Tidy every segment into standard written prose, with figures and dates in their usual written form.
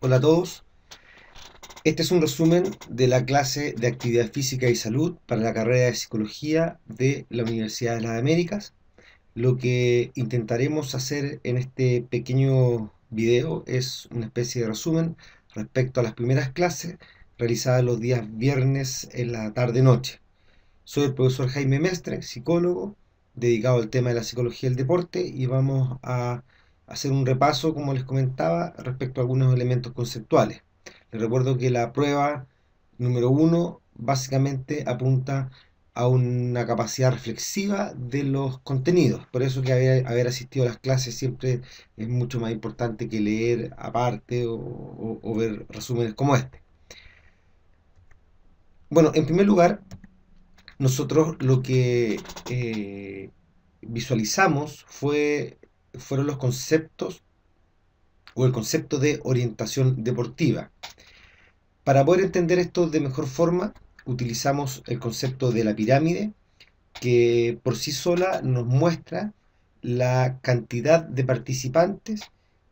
Hola a todos, este es un resumen de la clase de Actividad Física y Salud para la carrera de Psicología de la Universidad de las Américas. Lo que intentaremos hacer en este pequeño video es una especie de resumen respecto a las primeras clases realizadas los días viernes en la tarde-noche. Soy el profesor Jaime Mestre, psicólogo, dedicado al tema de la psicología del deporte, y vamos a hacer un repaso, como les comentaba, respecto a algunos elementos conceptuales. Les recuerdo que la prueba número uno básicamente apunta a una capacidad reflexiva de los contenidos. Por eso que haber asistido a las clases siempre es mucho más importante que leer aparte o ver resúmenes como este. Bueno, en primer lugar, nosotros lo que visualizamos fueron los conceptos o el concepto de orientación deportiva. Para poder entender esto de mejor forma, utilizamos el concepto de la pirámide, que por sí sola nos muestra la cantidad de participantes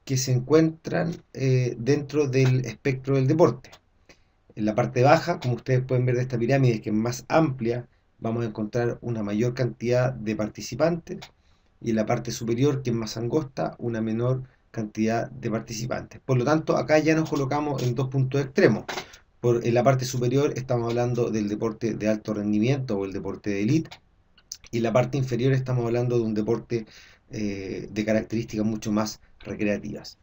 que se encuentran dentro del espectro del deporte. En la parte baja, como ustedes pueden ver de esta pirámide, que es más amplia, vamos a encontrar una mayor cantidad de participantes, y en la parte superior, que es más angosta, una menor cantidad de participantes. Por lo tanto, acá ya nos colocamos en dos puntos extremos. En la parte superior estamos hablando del deporte de alto rendimiento o el deporte de élite, y en la parte inferior estamos hablando de un deporte de características mucho más recreativas.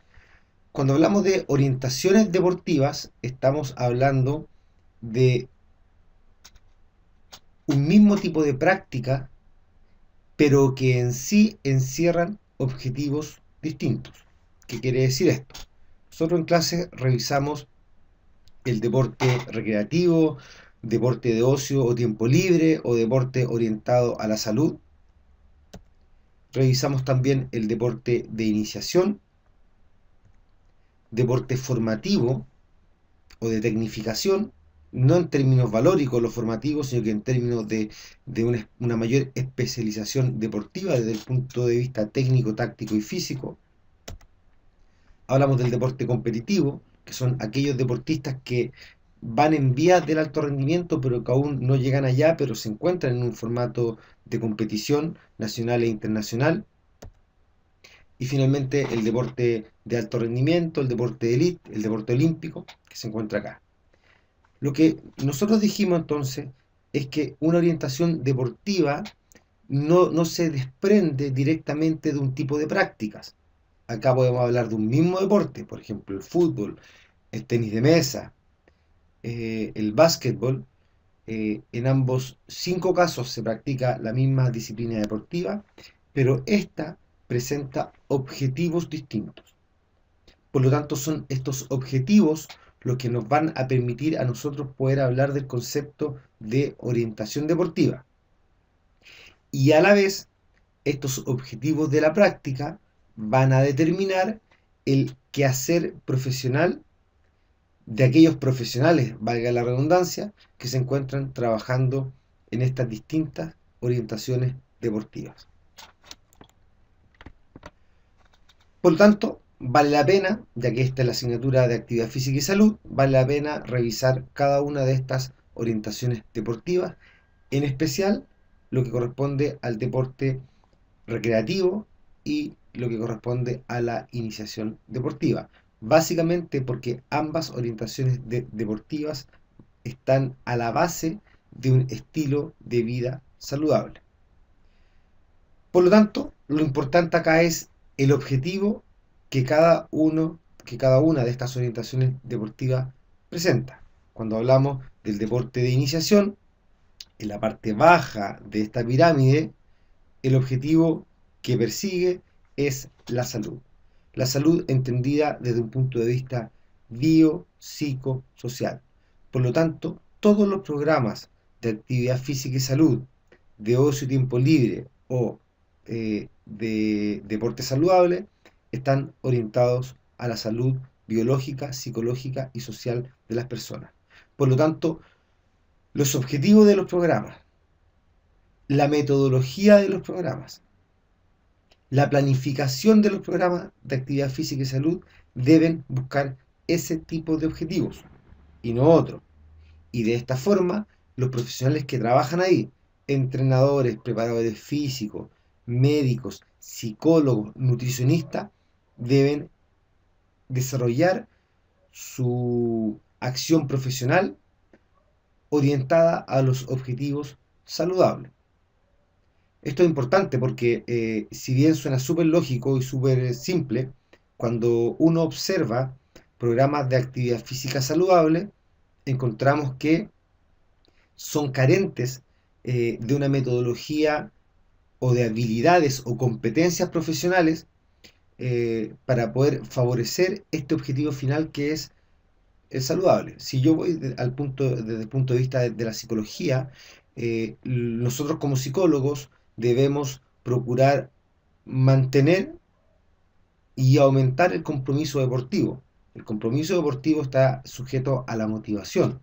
Cuando hablamos de orientaciones deportivas, estamos hablando de un mismo tipo de práctica, pero que en sí encierran objetivos distintos. ¿Qué quiere decir esto? Nosotros en clase revisamos el deporte recreativo, deporte de ocio o tiempo libre o deporte orientado a la salud. Revisamos también el deporte de iniciación, deporte formativo o de tecnificación, no en términos valóricos los formativos, sino que en términos de una mayor especialización deportiva desde el punto de vista técnico, táctico y físico. Hablamos del deporte competitivo, que son aquellos deportistas que van en vías del alto rendimiento, pero que aún no llegan allá, pero se encuentran en un formato de competición nacional e internacional. Y finalmente el deporte de alto rendimiento, el deporte de élite, el deporte olímpico, que se encuentra acá. Lo que nosotros dijimos entonces es que una orientación deportiva no se desprende directamente de un tipo de prácticas. Acá podemos hablar de un mismo deporte, por ejemplo el fútbol, el tenis de mesa, el básquetbol. En ambos 5 casos se practica la misma disciplina deportiva, pero esta presenta objetivos distintos. Por lo tanto, son estos objetivos los que nos van a permitir a nosotros poder hablar del concepto de orientación deportiva. Y a la vez, estos objetivos de la práctica van a determinar el quehacer profesional de aquellos profesionales, valga la redundancia, que se encuentran trabajando en estas distintas orientaciones deportivas. Por lo tanto, vale la pena, ya que esta es la asignatura de actividad física y salud, vale la pena revisar cada una de estas orientaciones deportivas, en especial lo que corresponde al deporte recreativo y lo que corresponde a la iniciación deportiva. Básicamente porque ambas orientaciones deportivas están a la base de un estilo de vida saludable. Por lo tanto, lo importante acá es el objetivo que cada una de estas orientaciones deportivas presenta. Cuando hablamos del deporte de iniciación, en la parte baja de esta pirámide, el objetivo que persigue es la salud. La salud entendida desde un punto de vista biopsicosocial. Por lo tanto, todos los programas de actividad física y salud, de ocio y tiempo libre o de deporte saludable, están orientados a la salud biológica, psicológica y social de las personas. Por lo tanto, los objetivos de los programas, la metodología de los programas, la planificación de los programas de actividad física y salud deben buscar ese tipo de objetivos y no otro. Y de esta forma, los profesionales que trabajan ahí, entrenadores, preparadores físicos, médicos, psicólogos, nutricionistas, deben desarrollar su acción profesional orientada a los objetivos saludables. Esto es importante porque si bien suena súper lógico y súper simple, cuando uno observa programas de actividad física saludable, encontramos que son carentes de una metodología o de habilidades o competencias profesionales para poder favorecer este objetivo final que es el saludable. Si yo voy desde el punto de vista de la psicología, nosotros como psicólogos debemos procurar mantener y aumentar el compromiso deportivo. El compromiso deportivo está sujeto a la motivación.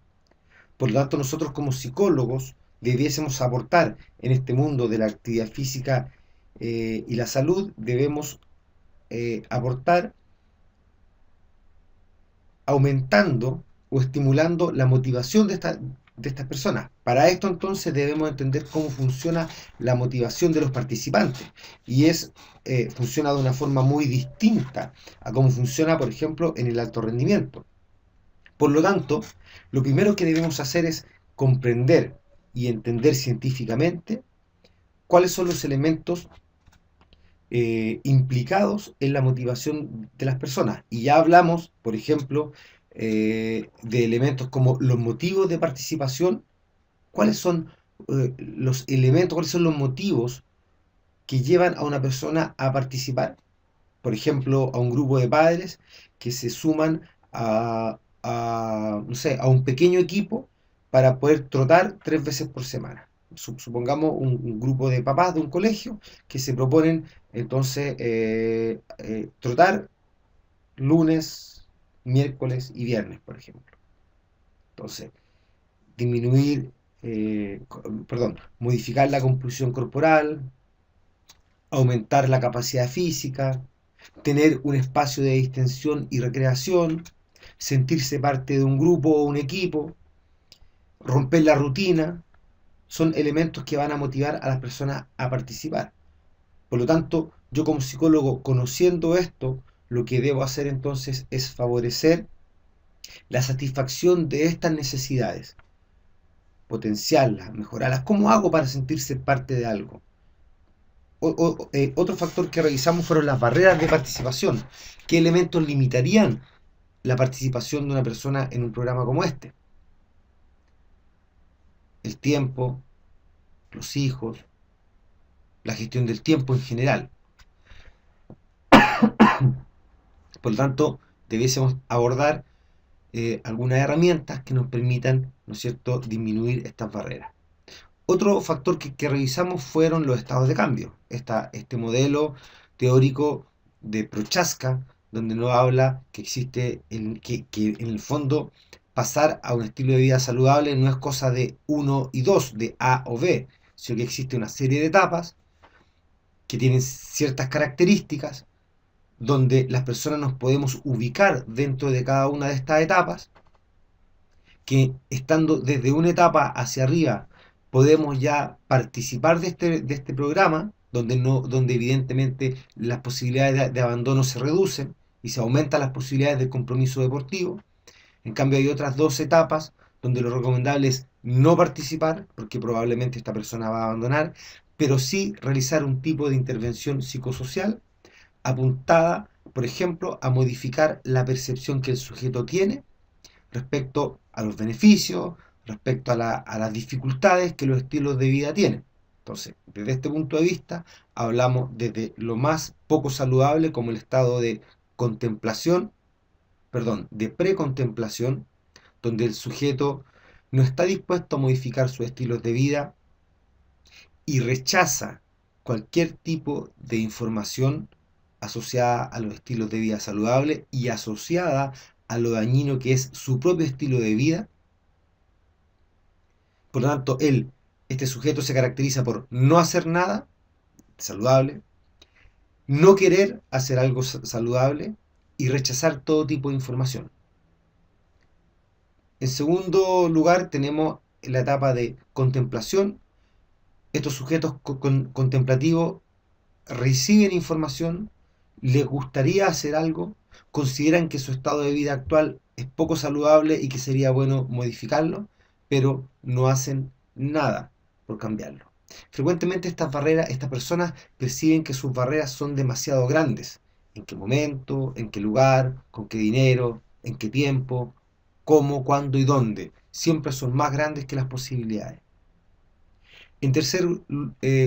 Por lo tanto, nosotros como psicólogos debiésemos aportar en este mundo de la actividad física y la salud, debemos aportar aumentando o estimulando la motivación de estas personas. Para esto entonces debemos entender cómo funciona la motivación de los participantes y funciona de una forma muy distinta a cómo funciona, por ejemplo, en el alto rendimiento. Por lo tanto, lo primero que debemos hacer es comprender y entender científicamente cuáles son los elementos implicados en la motivación de las personas. Y ya hablamos, por ejemplo, de elementos como los motivos de participación, cuáles son los elementos, cuáles son los motivos que llevan a una persona a participar. Por ejemplo, a un grupo de padres que se suman no sé, a un pequeño equipo para poder trotar 3 veces por semana. Supongamos un grupo de papás de un colegio que se proponen entonces trotar lunes, miércoles y viernes, por ejemplo. Entonces, disminuir, modificar la composición corporal, aumentar la capacidad física, tener un espacio de distensión y recreación, sentirse parte de un grupo o un equipo, romper la rutina, son elementos que van a motivar a las personas a participar. Por lo tanto, yo como psicólogo, conociendo esto, lo que debo hacer entonces es favorecer la satisfacción de estas necesidades, potenciarlas, mejorarlas. ¿Cómo hago para sentirse parte de algo? Otro factor que revisamos fueron las barreras de participación. ¿Qué elementos limitarían la participación de una persona en un programa como este? El tiempo, los hijos, la gestión del tiempo en general. Por lo tanto, debiésemos abordar algunas herramientas que nos permitan, ¿no es cierto?, disminuir estas barreras. Otro factor que revisamos fueron los estados de cambio. Este modelo teórico de Prochaska, donde nos habla que existe, que en el fondo pasar a un estilo de vida saludable no es cosa de 1 y 2, de A o B, sino que existe una serie de etapas que tienen ciertas características, donde las personas nos podemos ubicar dentro de cada una de estas etapas, que estando desde una etapa hacia arriba podemos ya participar de este programa, donde evidentemente las posibilidades de abandono se reducen y se aumentan las posibilidades de compromiso deportivo. En cambio hay otras 2 etapas donde lo recomendable es no participar, porque probablemente esta persona va a abandonar, pero sí realizar un tipo de intervención psicosocial apuntada, por ejemplo, a modificar la percepción que el sujeto tiene respecto a los beneficios, respecto a las dificultades que los estilos de vida tienen. Entonces, desde este punto de vista, hablamos desde lo más poco saludable como el estado de contemplación, perdón, de precontemplación, donde el sujeto no está dispuesto a modificar sus estilos de vida y rechaza cualquier tipo de información asociada a los estilos de vida saludable y asociada a lo dañino que es su propio estilo de vida. Por lo tanto, este sujeto se caracteriza por no hacer nada saludable, no querer hacer algo saludable y rechazar todo tipo de información. En segundo lugar, tenemos la etapa de contemplación. Estos sujetos contemplativos reciben información, les gustaría hacer algo, consideran que su estado de vida actual es poco saludable y que sería bueno modificarlo, pero no hacen nada por cambiarlo. Frecuentemente estas personas perciben que sus barreras son demasiado grandes. ¿En qué momento? ¿En qué lugar? ¿Con qué dinero? ¿En qué tiempo? ¿Cómo? ¿Cuándo y dónde? Siempre son más grandes que las posibilidades. En tercer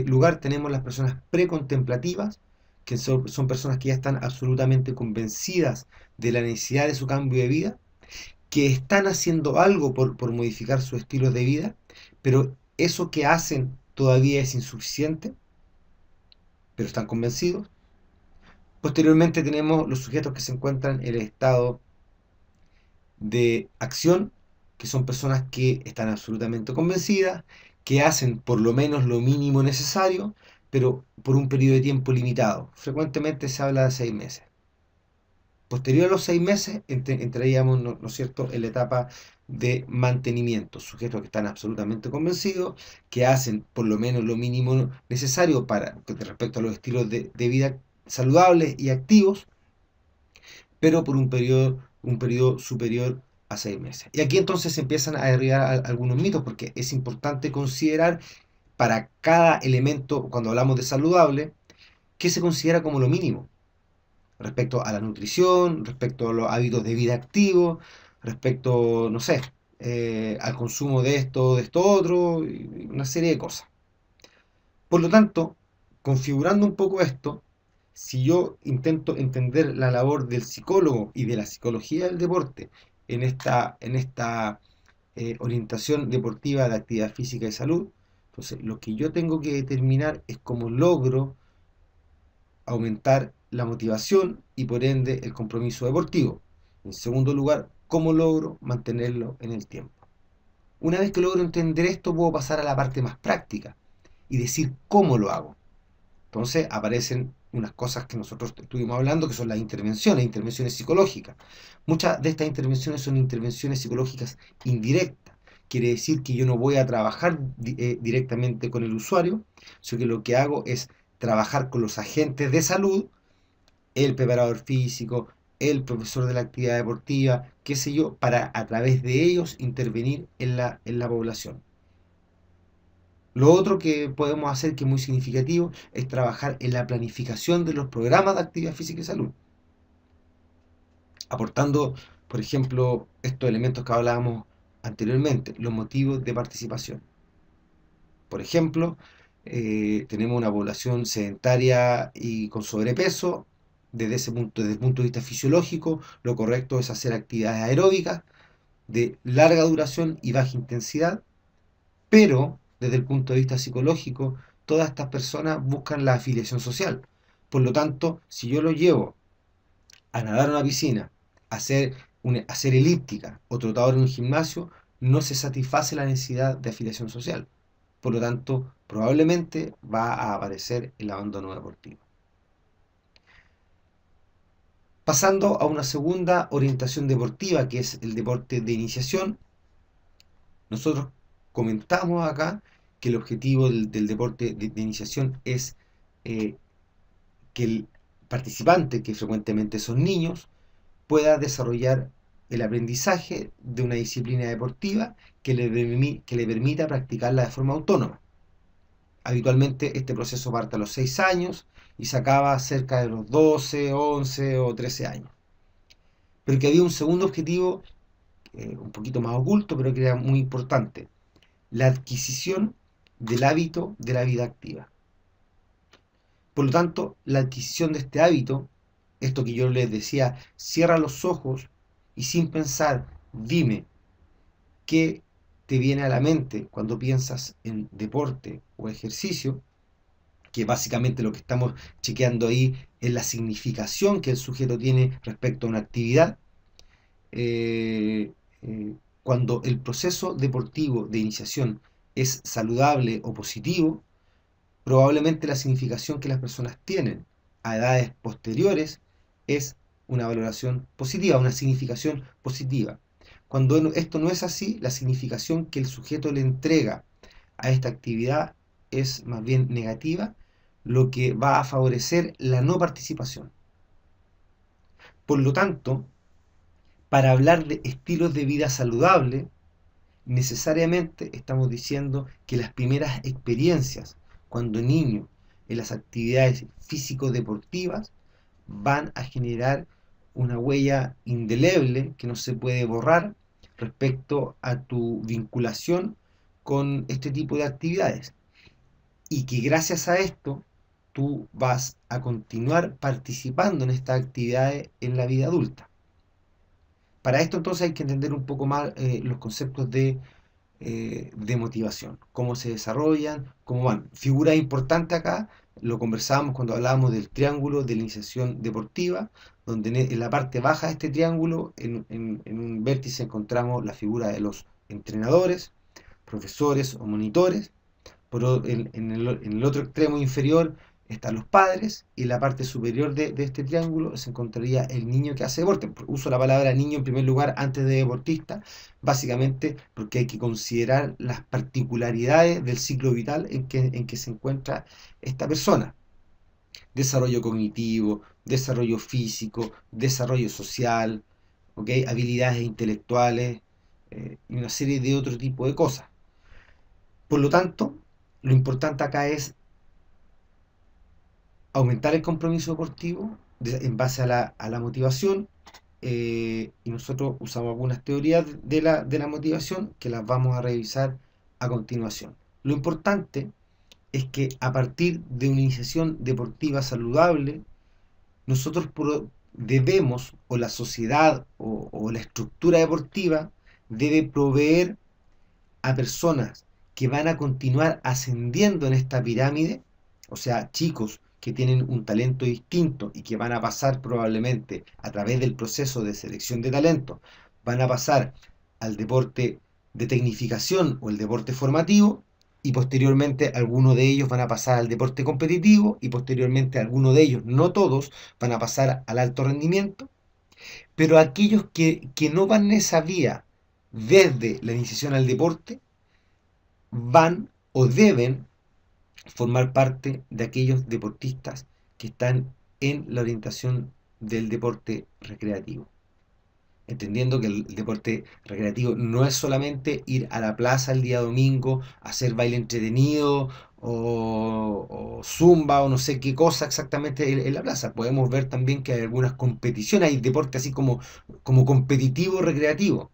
lugar tenemos las personas precontemplativas, que son personas que ya están absolutamente convencidas de la necesidad de su cambio de vida, que están haciendo algo por modificar su estilo de vida, pero eso que hacen todavía es insuficiente, pero están convencidos. Posteriormente tenemos los sujetos que se encuentran en el estado de acción, que son personas que están absolutamente convencidas, que hacen por lo menos lo mínimo necesario, pero por un periodo de tiempo limitado. Frecuentemente se habla de 6 meses. Posterior a los 6 meses entraríamos, ¿no es cierto?, en la etapa de mantenimiento. Sujetos que están absolutamente convencidos, que hacen por lo menos lo mínimo necesario para respecto a los estilos de vida saludables y activos, pero por un periodo superior a 6 meses. Y aquí entonces se empiezan a derribar algunos mitos, porque es importante considerar para cada elemento, cuando hablamos de saludable, qué se considera como lo mínimo, respecto a la nutrición, respecto a los hábitos de vida activos, respecto, no sé, al consumo de esto otro, y una serie de cosas. Por lo tanto, configurando un poco esto, si yo intento entender la labor del psicólogo y de la psicología del deporte en esta orientación deportiva de actividad física y salud, entonces lo que yo tengo que determinar es cómo logro aumentar la motivación y por ende el compromiso deportivo. En segundo lugar, cómo logro mantenerlo en el tiempo. Una vez que logro entender esto, puedo pasar a la parte más práctica y decir cómo lo hago. Entonces aparecen unas cosas que nosotros estuvimos hablando, que son las intervenciones psicológicas. Muchas de estas intervenciones son intervenciones psicológicas indirectas. Quiere decir que yo no voy a trabajar directamente con el usuario, sino que lo que hago es trabajar con los agentes de salud, el preparador físico, el profesor de la actividad deportiva, qué sé yo, para a través de ellos intervenir en la población. Lo otro que podemos hacer, que es muy significativo, es trabajar en la planificación de los programas de actividad física y salud, aportando, por ejemplo, estos elementos que hablábamos anteriormente, los motivos de participación. Por ejemplo, tenemos una población sedentaria y con sobrepeso. Desde el punto de vista fisiológico, lo correcto es hacer actividades aeróbicas de larga duración y baja intensidad, pero desde el punto de vista psicológico, todas estas personas buscan la afiliación social. Por lo tanto, si yo lo llevo a nadar en una piscina, a hacer elíptica o trotador en un gimnasio, no se satisface la necesidad de afiliación social. Por lo tanto, probablemente va a aparecer el abandono deportivo. Pasando a una segunda orientación deportiva, que es el deporte de iniciación, nosotros comentamos acá que el objetivo del deporte de iniciación es eh, que el participante, que frecuentemente son niños, pueda desarrollar el aprendizaje de una disciplina deportiva que le permita practicarla de forma autónoma. Habitualmente este proceso parte a los 6 años y se acaba cerca de los 12, 11 o 13 años. Pero que había un segundo objetivo, un poquito más oculto, pero que era muy importante: la adquisición del hábito de la vida activa. Por lo tanto, la adquisición de este hábito, esto que yo les decía, cierra los ojos y sin pensar, dime qué te viene a la mente cuando piensas en deporte o ejercicio, que básicamente lo que estamos chequeando ahí es la significación que el sujeto tiene respecto a una actividad. eh, Cuando el proceso deportivo de iniciación es saludable o positivo, probablemente la significación que las personas tienen a edades posteriores es una valoración positiva, una significación positiva. Cuando esto no es así, la significación que el sujeto le entrega a esta actividad es más bien negativa, lo que va a favorecer la no participación. Por lo tanto, para hablar de estilos de vida saludable, necesariamente estamos diciendo que las primeras experiencias cuando niño en las actividades físico-deportivas van a generar una huella indeleble que no se puede borrar respecto a tu vinculación con este tipo de actividades, y que gracias a esto tú vas a continuar participando en estas actividades en la vida adulta. Para esto entonces hay que entender un poco más los conceptos de motivación, cómo se desarrollan, cómo van. Figura importante acá, lo conversábamos cuando hablábamos del triángulo de la iniciación deportiva, donde en la parte baja de este triángulo, en un vértice encontramos la figura de los entrenadores, profesores o monitores. En el otro extremo inferior están los padres, y en la parte superior de este triángulo se encontraría el niño que hace deporte. Uso la palabra niño en primer lugar antes de deportista, básicamente porque hay que considerar las particularidades del ciclo vital en que se encuentra esta persona. Desarrollo cognitivo, desarrollo físico, desarrollo social, ¿okay? Habilidades intelectuales, y una serie de otro tipo de cosas. Por lo tanto, lo importante acá es aumentar el compromiso deportivo en base a la motivación, y nosotros usamos algunas teorías de la motivación que las vamos a revisar a continuación. Lo importante es que a partir de una iniciación deportiva saludable, nosotros debemos, o la sociedad o la estructura deportiva debe proveer a personas que van a continuar ascendiendo en esta pirámide, o sea, chicos que tienen un talento distinto y que van a pasar probablemente a través del proceso de selección de talento, van a pasar al deporte de tecnificación o el deporte formativo, y posteriormente algunos de ellos van a pasar al deporte competitivo, y posteriormente algunos de ellos, no todos, van a pasar al alto rendimiento. Pero aquellos que no van en esa vía desde la iniciación al deporte, van o deben formar parte de aquellos deportistas que están en la orientación del deporte recreativo. Entendiendo que el deporte recreativo no es solamente ir a la plaza el día domingo, hacer baile entretenido o zumba o no sé qué cosa exactamente en la plaza. Podemos ver también que hay algunas competiciones, hay deporte así como competitivo recreativo.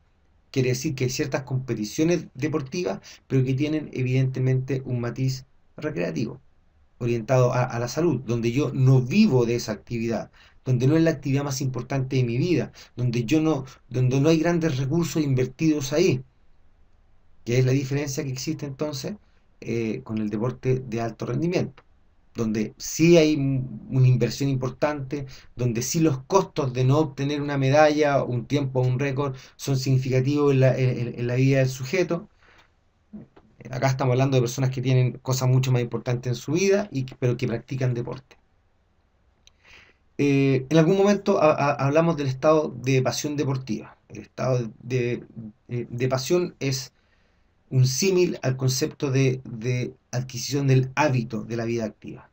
Quiere decir que hay ciertas competiciones deportivas, pero que tienen evidentemente un matiz recreativo, orientado a la salud, donde yo no vivo de esa actividad, donde no es la actividad más importante de mi vida, donde no hay grandes recursos invertidos ahí, que es la diferencia que existe entonces con el deporte de alto rendimiento, donde sí hay una inversión importante, donde sí los costos de no obtener una medalla, un tiempo o un récord son significativos en la vida del sujeto. Acá estamos hablando de personas que tienen cosas mucho más importantes en su vida, pero que practican deporte. En algún momento hablamos del estado de pasión deportiva. El estado de pasión es un símil al concepto de adquisición del hábito de la vida activa.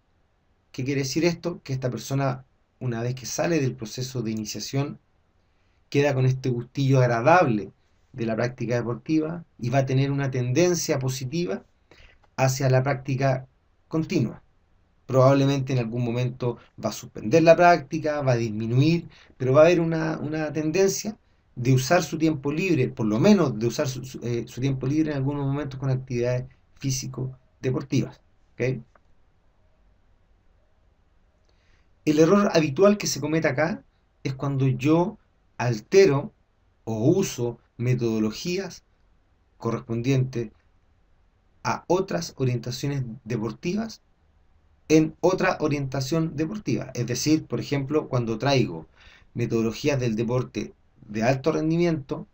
¿Qué quiere decir esto? Que esta persona, una vez que sale del proceso de iniciación, queda con este gustillo agradable de la práctica deportiva y va a tener una tendencia positiva hacia la práctica continua. Probablemente en algún momento va a suspender la práctica, va a disminuir, pero va a haber una tendencia de usar su tiempo libre, por lo menos de usar su tiempo libre en algunos momentos con actividades físico-deportivas. ¿Okay? El error habitual que se comete acá es cuando yo altero o uso metodologías correspondientes a otras orientaciones deportivas en otra orientación deportiva. Es decir, por ejemplo, cuando traigo metodologías del deporte de alto rendimiento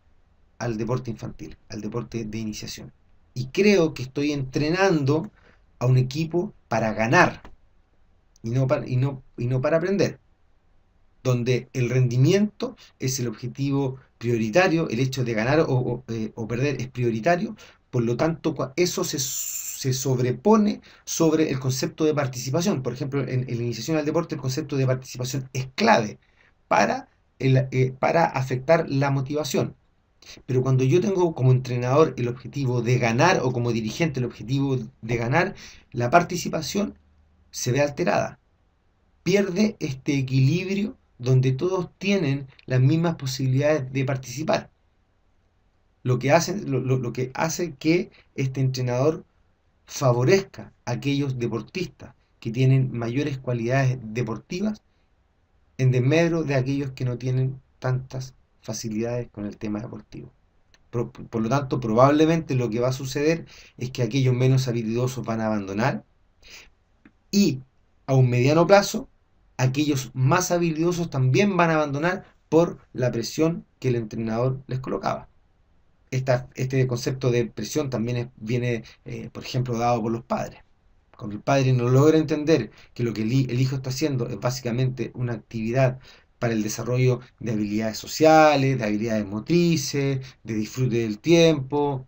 al deporte infantil, al deporte de iniciación. Y creo que estoy entrenando a un equipo para ganar y no para aprender, donde el rendimiento es el objetivo prioritario, el hecho de ganar o perder es prioritario, por lo tanto eso se sobrepone sobre el concepto de participación. Por ejemplo, en la iniciación al deporte el concepto de participación es clave para, para afectar la motivación. Pero cuando yo tengo como entrenador el objetivo de ganar o como dirigente el objetivo de ganar, la participación se ve alterada. Pierde este equilibrio donde todos tienen las mismas posibilidades de participar. Lo que hace que este entrenador favorezca a aquellos deportistas que tienen mayores cualidades deportivas en desmedro de aquellos que no tienen tantas facilidades con el tema deportivo. Por lo tanto, probablemente lo que va a suceder es que aquellos menos habilidosos van a abandonar y a un mediano plazo, aquellos más habilidosos también van a abandonar por la presión que el entrenador les colocaba. Este concepto de presión también viene, por ejemplo, dado por los padres. Cuando el padre no logra entender que lo que el hijo está haciendo es básicamente una actividad para el desarrollo de habilidades sociales, de habilidades motrices, de disfrute del tiempo,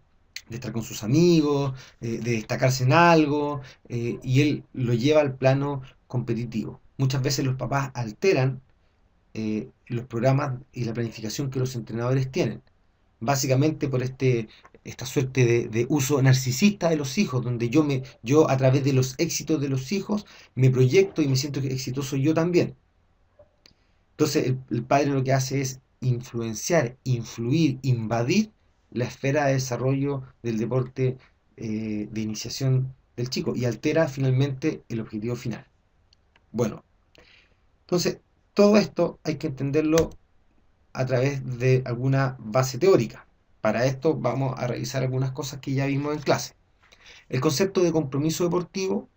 de estar con sus amigos, de destacarse en algo, y él lo lleva al plano competitivo. Muchas veces los papás alteran los programas y la planificación que los entrenadores tienen básicamente por esta suerte de uso narcisista de los hijos, donde yo a través de los éxitos de los hijos me proyecto y me siento exitoso yo también. Entonces el padre lo que hace es influenciar, influir, invadir la esfera de desarrollo del deporte de iniciación del chico y altera finalmente el objetivo final. Bueno, entonces todo esto hay que entenderlo a través de alguna base teórica. Para esto vamos a revisar algunas cosas que ya vimos en clase. El concepto de compromiso deportivo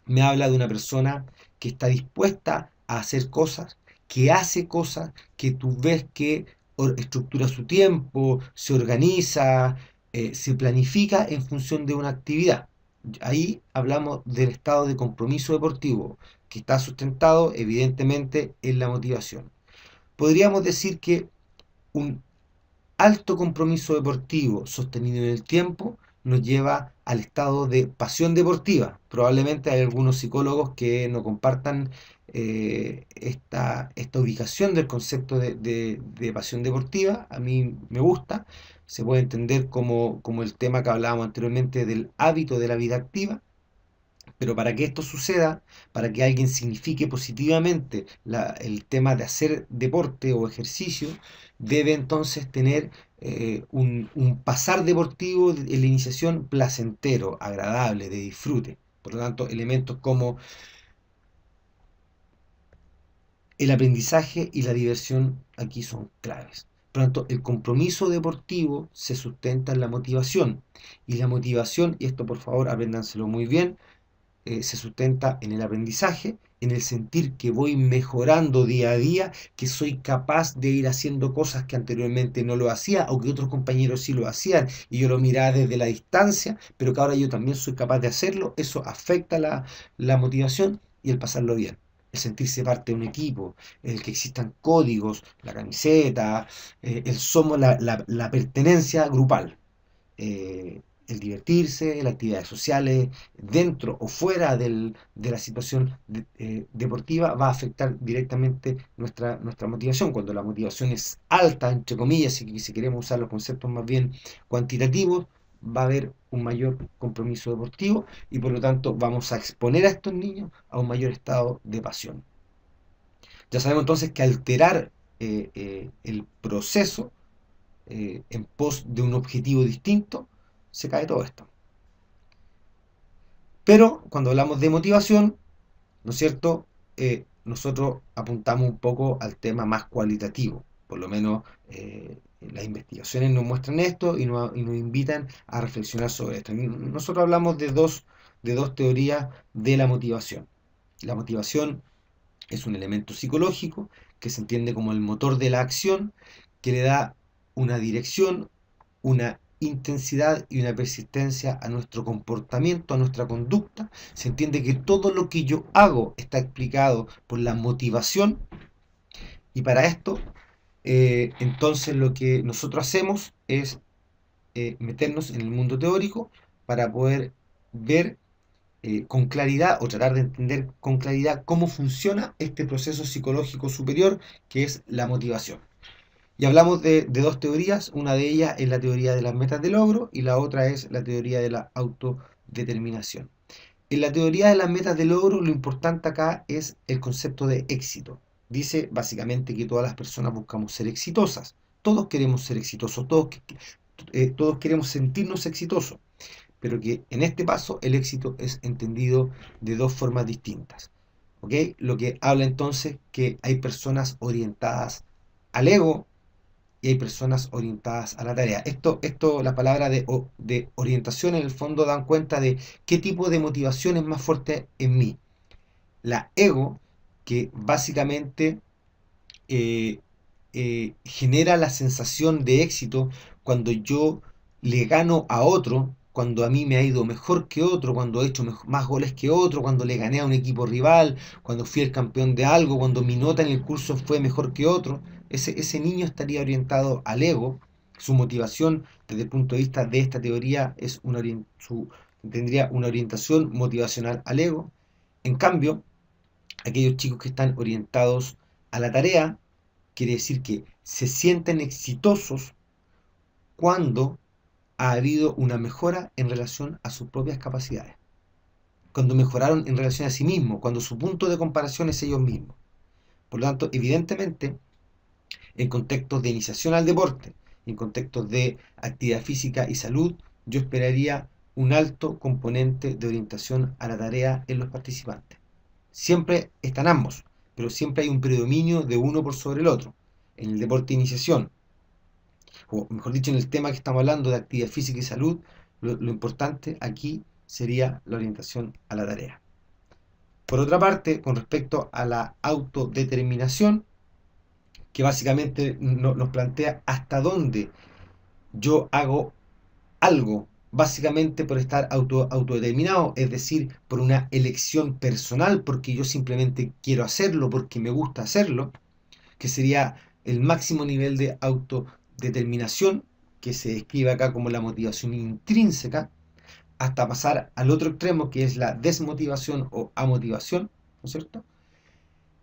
me habla de una persona que está dispuesta a hacer cosas, que hace cosas, que tú ves que estructura su tiempo, se organiza, se planifica en función de una actividad. Ahí hablamos del estado de compromiso deportivo, que está sustentado evidentemente en la motivación. Podríamos decir que un alto compromiso deportivo sostenido en el tiempo nos lleva al estado de pasión deportiva. Probablemente hay algunos psicólogos que no compartan esta ubicación del concepto de pasión deportiva. A mí me gusta. Se puede entender como el tema que hablábamos anteriormente del hábito de la vida activa. Pero para que esto suceda, para que alguien signifique positivamente el tema de hacer deporte o ejercicio, debe entonces tener un pasar deportivo en la iniciación placentero, agradable, de disfrute. Por lo tanto, elementos como el aprendizaje y la diversión aquí son claves. Por lo tanto, el compromiso deportivo se sustenta en la motivación. Y la motivación, y esto por favor apréndanselo muy bien, se sustenta en el aprendizaje, en el sentir que voy mejorando día a día, que soy capaz de ir haciendo cosas que anteriormente no lo hacía o que otros compañeros sí lo hacían y yo lo miraba desde la distancia, pero que ahora yo también soy capaz de hacerlo. Eso afecta la motivación y el pasarlo bien. El sentirse parte de un equipo, el que existan códigos, la camiseta, el somos la pertenencia grupal. eh, el divertirse, las actividades sociales, dentro o fuera de la situación deportiva, va a afectar directamente nuestra motivación. Cuando la motivación es alta, entre comillas, si queremos usar los conceptos más bien cuantitativos, va a haber un mayor compromiso deportivo y por lo tanto vamos a exponer a estos niños a un mayor estado de pasión. Ya sabemos entonces que alterar el proceso en pos de un objetivo distinto, se cae todo esto. Pero cuando hablamos de motivación, ¿no es cierto? Nosotros apuntamos un poco al tema más cualitativo. Por lo menos las investigaciones nos muestran esto y nos invitan a reflexionar sobre esto. Nosotros hablamos de dos teorías de la motivación. La motivación es un elemento psicológico que se entiende como el motor de la acción, que le da una dirección, una intensidad y una persistencia a nuestro comportamiento, a nuestra conducta. Se entiende que todo lo que yo hago está explicado por la motivación y para esto Entonces lo que nosotros hacemos es meternos en el mundo teórico para poder ver con claridad o tratar de entender con claridad cómo funciona este proceso psicológico superior que es la motivación. Y hablamos de dos teorías, una de ellas es la teoría de las metas de logro y la otra es la teoría de la autodeterminación. En la teoría de las metas de logro, lo importante acá es el concepto de éxito. Dice básicamente que todas las personas buscamos ser exitosas. Todos queremos ser exitosos, todos queremos sentirnos exitosos, pero que en este paso el éxito es entendido de dos formas distintas. ¿Ok? Lo que habla entonces que hay personas orientadas al ego y hay personas orientadas a la tarea. La palabra de orientación en el fondo dan cuenta de qué tipo de motivación es más fuerte en mí. La ego, que básicamente eh, genera la sensación de éxito cuando yo le gano a otro, cuando a mí me ha ido mejor que otro, cuando he hecho más goles que otro, cuando le gané a un equipo rival, cuando fui el campeón de algo, cuando mi nota en el curso fue mejor que otro. Ese niño estaría orientado al ego. Su motivación desde el punto de vista de esta teoría es tendría una orientación motivacional al ego. En cambio, aquellos chicos que están orientados a la tarea, quiere decir que se sienten exitosos cuando ha habido una mejora en relación a sus propias capacidades, cuando mejoraron en relación a sí mismos, cuando su punto de comparación es ellos mismos. Por lo tanto, evidentemente, en contextos de iniciación al deporte, en contextos de actividad física y salud, yo esperaría un alto componente de orientación a la tarea en los participantes. Siempre están ambos, pero siempre hay un predominio de uno por sobre el otro. En el deporte de iniciación, o mejor dicho, en el tema que estamos hablando de actividad física y salud, lo importante aquí sería la orientación a la tarea. Por otra parte, con respecto a la autodeterminación, que básicamente nos plantea hasta dónde yo hago algo, básicamente por estar autodeterminado, es decir, por una elección personal, porque yo simplemente quiero hacerlo, porque me gusta hacerlo, que sería el máximo nivel de autodeterminación, que se describe acá como la motivación intrínseca, hasta pasar al otro extremo, que es la desmotivación o amotivación, ¿no es cierto?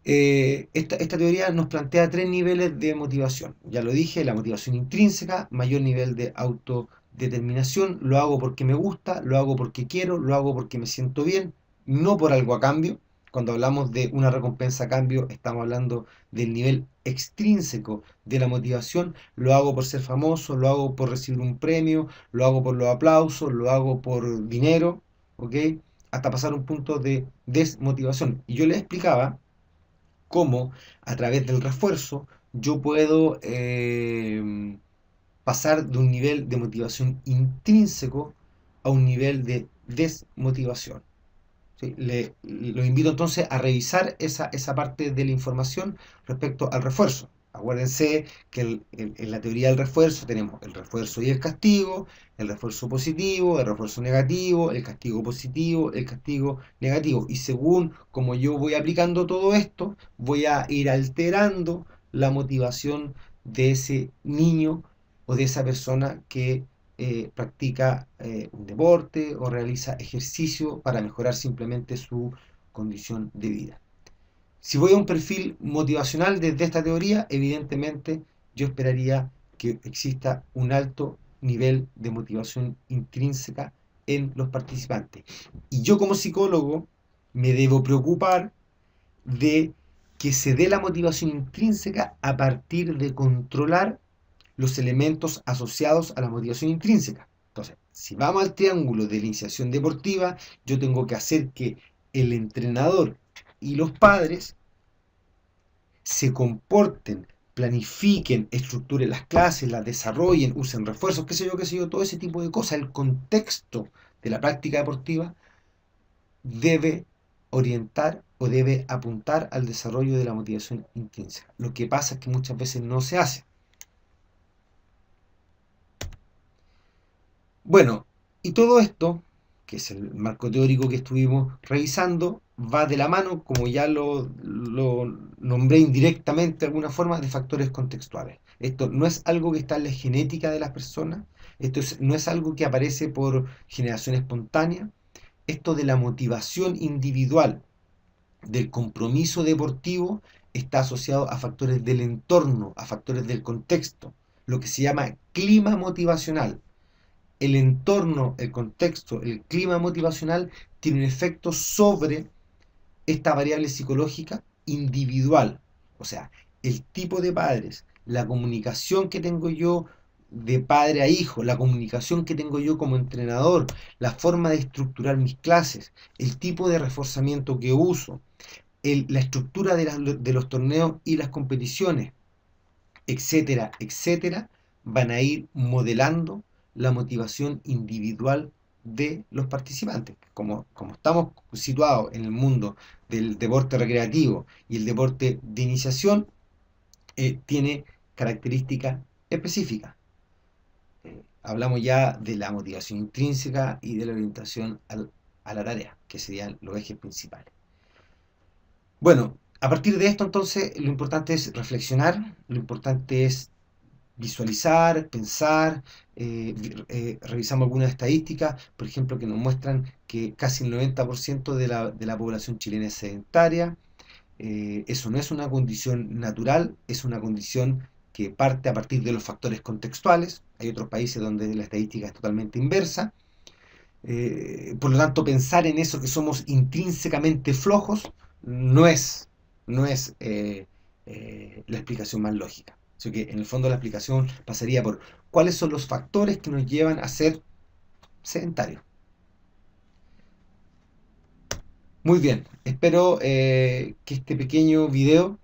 Esta teoría nos plantea tres niveles de motivación. Ya lo dije, la motivación intrínseca, mayor nivel de autodeterminación, lo hago porque me gusta, lo hago porque quiero, lo hago porque me siento bien, no por algo a cambio. Cuando hablamos de una recompensa a cambio, estamos hablando del nivel extrínseco de la motivación. Lo hago por ser famoso, lo hago por recibir un premio, lo hago por los aplausos, lo hago por dinero, ¿ok? Hasta pasar a un punto de desmotivación. Y yo les explicaba cómo a través del refuerzo yo puedo pasar de un nivel de motivación intrínseco a un nivel de desmotivación. ¿Sí? Los invito entonces a revisar esa parte de la información respecto al refuerzo. Acuérdense que en la teoría del refuerzo tenemos el refuerzo y el refuerzo positivo, el refuerzo negativo, el castigo positivo, el castigo negativo. Y según como yo voy aplicando todo esto, voy a ir alterando la motivación de ese niño o de esa persona que practica un deporte o realiza ejercicio para mejorar simplemente su condición de vida. Si voy a un perfil motivacional desde esta teoría, evidentemente yo esperaría que exista un alto nivel de motivación intrínseca en los participantes. Y yo como psicólogo me debo preocupar de que se dé la motivación intrínseca a partir de controlar los elementos asociados a la motivación intrínseca. Entonces, si vamos al triángulo de la iniciación deportiva, yo tengo que hacer que el entrenador y los padres se comporten, planifiquen, estructuren las clases, las desarrollen, usen refuerzos, qué sé yo, todo ese tipo de cosas. El contexto de la práctica deportiva debe orientar o debe apuntar al desarrollo de la motivación intrínseca. Lo que pasa es que muchas veces no se hace. Bueno, y todo esto, que es el marco teórico que estuvimos revisando, va de la mano, como ya lo nombré indirectamente de alguna forma, de factores contextuales. Esto no es algo que está en la genética de las personas, no es algo que aparece por generación espontánea. Esto de la motivación individual, del compromiso deportivo, está asociado a factores del entorno, a factores del contexto, lo que se llama clima motivacional. El entorno, el contexto, el clima motivacional tiene un efecto sobre esta variable psicológica individual. O sea, el tipo de padres, la comunicación que tengo yo de padre a hijo, la comunicación que tengo yo como entrenador, la forma de estructurar mis clases, el tipo de reforzamiento que uso, la estructura de los torneos y las competiciones, etcétera, etcétera, van a ir modelando la motivación individual de los participantes. Como estamos situados en el mundo del deporte recreativo y el deporte de iniciación, tiene características específicas. Hablamos ya de la motivación intrínseca y de la orientación a la tarea, que serían los ejes principales. Bueno, a partir de esto entonces lo importante es reflexionar, lo importante es visualizar, pensar, revisamos algunas estadísticas, por ejemplo, que nos muestran que casi el 90% de la población chilena es sedentaria. Eso no es una condición natural, es una condición que parte a partir de los factores contextuales. Hay otros países donde la estadística es totalmente inversa. Por lo tanto, pensar en eso que somos intrínsecamente flojos no es la explicación más lógica. Así que en el fondo la explicación pasaría por cuáles son los factores que nos llevan a ser sedentarios. Muy bien, espero que este pequeño video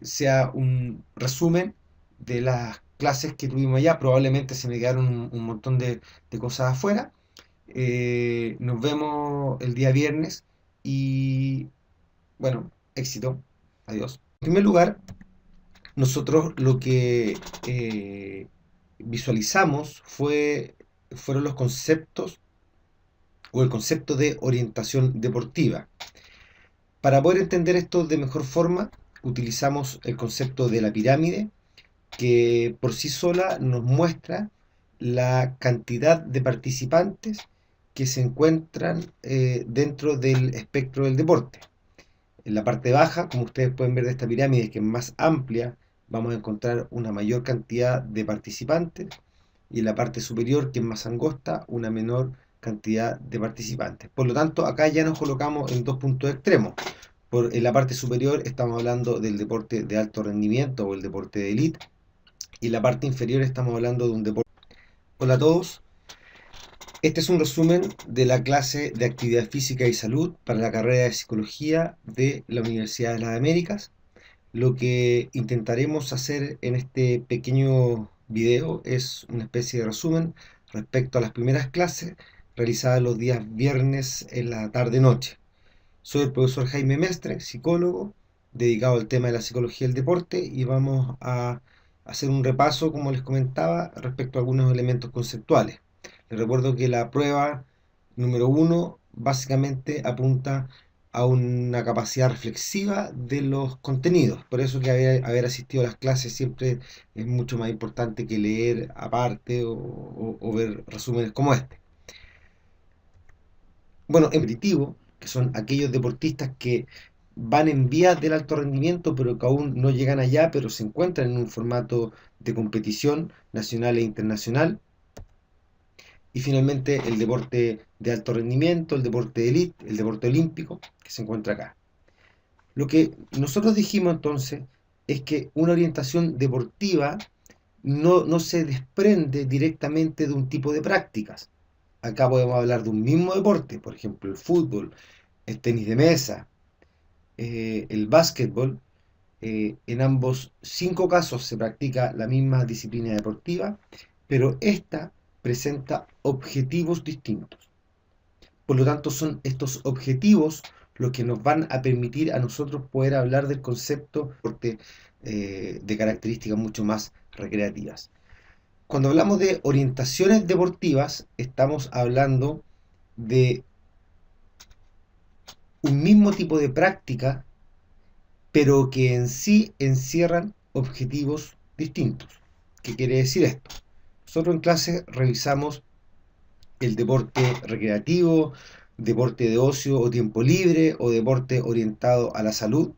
sea un resumen de las clases que tuvimos allá. Probablemente se me quedaron un montón de cosas afuera. Nos vemos el día viernes y bueno, éxito. Adiós. En primer lugar, nosotros lo que visualizamos fueron los conceptos o el concepto de orientación deportiva. Para poder entender esto de mejor forma, utilizamos el concepto de la pirámide, que por sí sola nos muestra la cantidad de participantes que se encuentran dentro del espectro del deporte. En la parte baja, como ustedes pueden ver de esta pirámide, que es más amplia, vamos a encontrar una mayor cantidad de participantes, y en la parte superior, que es más angosta, una menor cantidad de participantes. Por lo tanto, acá ya nos colocamos en dos puntos extremos. En la parte superior estamos hablando del deporte de alto rendimiento o el deporte de élite, y en la parte inferior estamos hablando de un deporte. Hola a todos. Este es un resumen de la clase de Actividad Física y Salud para la carrera de Psicología de la Universidad de las Américas. Lo que intentaremos hacer en este pequeño video es una especie de resumen respecto a las primeras clases realizadas los días viernes en la tarde-noche. Soy el profesor Jaime Mestre, psicólogo, dedicado al tema de la psicología del deporte, y vamos a hacer un repaso, como les comentaba, respecto a algunos elementos conceptuales. Les recuerdo que la prueba número 1 básicamente apunta a una capacidad reflexiva de los contenidos. Por eso que haber asistido a las clases siempre es mucho más importante que leer aparte o ver resúmenes como este. Bueno, en competitivo, que son aquellos deportistas que van en vías del alto rendimiento, pero que aún no llegan allá, pero se encuentran en un formato de competición nacional e internacional. Y finalmente el deporte de alto rendimiento, el deporte de élite, el deporte olímpico, que se encuentra acá. Lo que nosotros dijimos entonces es que una orientación deportiva no se desprende directamente de un tipo de prácticas. Acá podemos hablar de un mismo deporte, por ejemplo el fútbol, el tenis de mesa, el básquetbol. En ambos 5 casos se practica la misma disciplina deportiva, pero esta presenta objetivos distintos. Por lo tanto, son estos objetivos los que nos van a permitir a nosotros poder hablar del concepto de características mucho más recreativas. Cuando hablamos de orientaciones deportivas, estamos hablando de un mismo tipo de práctica, pero que en sí encierran objetivos distintos. ¿Qué quiere decir esto? Nosotros en clase revisamos el deporte recreativo, deporte de ocio o tiempo libre o deporte orientado a la salud.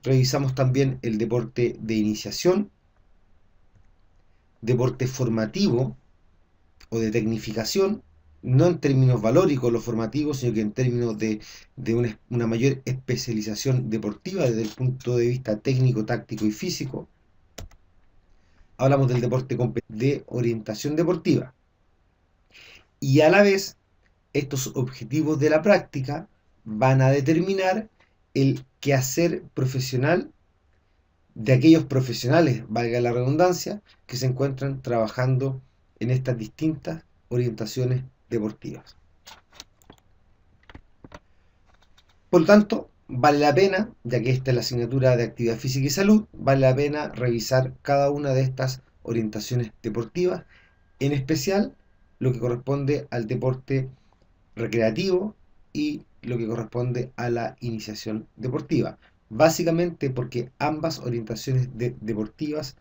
Revisamos también el deporte de iniciación, deporte formativo o de tecnificación, no en términos valóricos los formativos, sino que en términos de una mayor especialización deportiva desde el punto de vista técnico, táctico y físico. Hablamos del deporte de orientación deportiva. Y a la vez, estos objetivos de la práctica van a determinar el quehacer profesional de aquellos profesionales, valga la redundancia, que se encuentran trabajando en estas distintas orientaciones deportivas. Por lo tanto, vale la pena, ya que esta es la asignatura de actividad física y salud, vale la pena revisar cada una de estas orientaciones deportivas, en especial lo que corresponde al deporte recreativo y lo que corresponde a la iniciación deportiva. Básicamente porque ambas orientaciones deportivas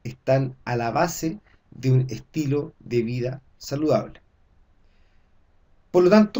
están a la base de un estilo de vida saludable. Por lo tanto,